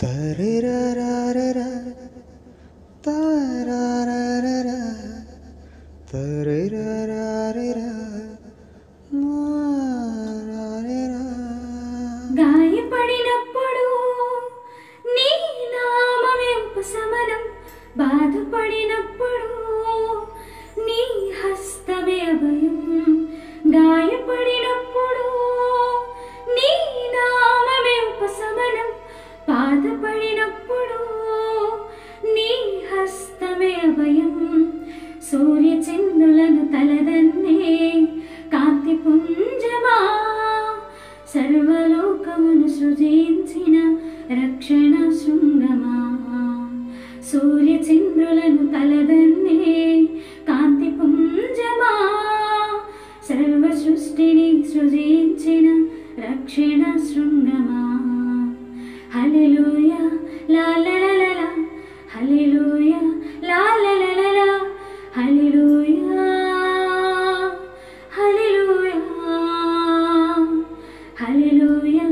తరిరరరర తరరరర తరిరరరర నారరర. గాయపడినప్పుడు నీ నామమే ఉపశమనం, బాధపడినప్పుడు నీ హస్తమే అభయం. గాయపడినప్పుడు నీ నామమే ఉపశమనం, బాధపడినప్పుడు నీ హస్తమే అభయం. సూర్య చంద్రులను తలదన్నే కాంతి పుంజమా, సర్వలోకమును సృజించిన రక్షణ శృంగమా. సూర్య చంద్రులను తలదన్నే కాంతి పుంజమా, సర్వ సృష్టిని సృజించిన రక్షణ శృంగమా. హల్లెలూయా లా లా లా లా, హల్లెలూయా లా లా లా లా, హల్లెలూయా హల్లెలూయా హల్లెలూయా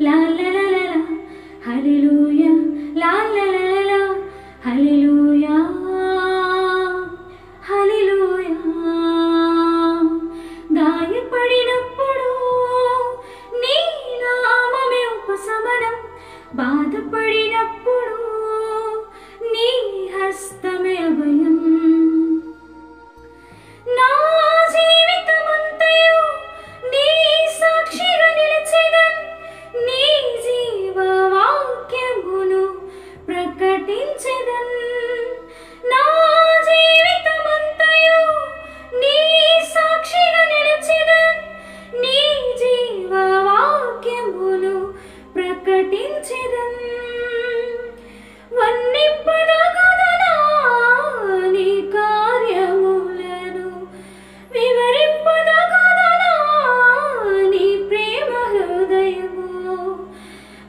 లా లా లా లా, హల్లెలూయా లా లా లా లా, హల్లెలూయా హల్లెలూయా. గాయపడినప్పుడు నీ నామమే ఉపశమనం, బాధపడినప్పుడు నీ హస్తమే అభయం. నా జీవితమంతయు నీ సాక్షిగా నిలిచెదన్, నీ జీవవాక్యమును ప్రకటించెదన్. నా జీవితమంతయు నీ సాక్షిగా నిలిచెదన్, నీ జీవవాక్యమును ప్రకటించెదన్. వర్ణింపదగునా నీ కార్యములను, వివరింపదగునా నీ ప్రేమ హృదయము.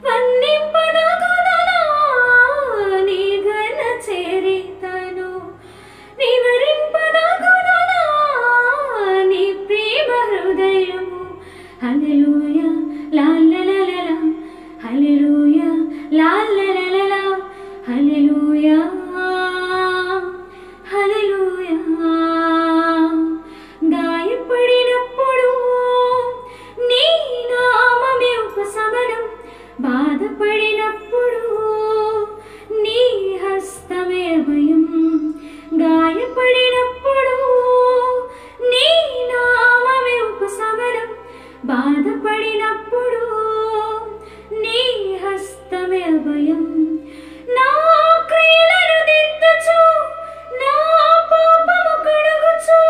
వర్ణింపదగునా నీ ఘన చరితను, వివరింపదగునా నీ ప్రేమ హృదయము. హల్లెలూయా లా లా లా లా, హల్లెలూయా లా లా లా లా, హల్లెలూయా హల్లెలూయా. గాయపడినప్పుడు నీ నామమే ఉపశమనం, బాధపడినప్పుడు నీ హస్తమే అభయం. గాయపడినప్పుడు నీ నామమే ఉపశమనం, బాధపడినప్పుడు నీ హస్తమే అభయం. నా క్రియలను దిద్దుచు, నా పాపము కడుగుచు,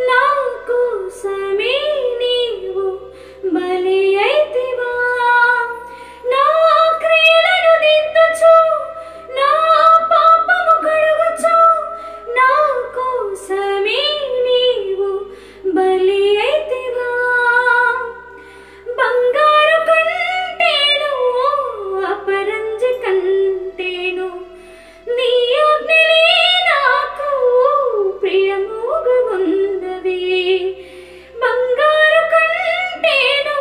నా కోసమే నీవు బలి అయితివా. నా క్రియలను దిద్దుచు, నా పాపము కడుగుచు, నా కోసమే నీవు బలి అయితివా. బంగారు కంటేను అపరంజి కంటేను నీ ఆజ్ఞలే నాకు ప్రియముగా ఉన్నవి. బంగారు కంటేను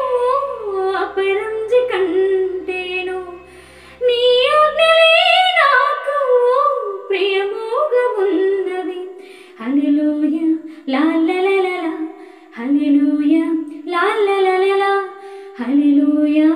అపరంజి కంటేను నీ ఆజ్ఞలే నాకు ప్రియముగా ఉన్నవి. హల్లెలూయా లా లా లా లా, హల్లెలూయా లా లా లా లా, హల్లెలూయా.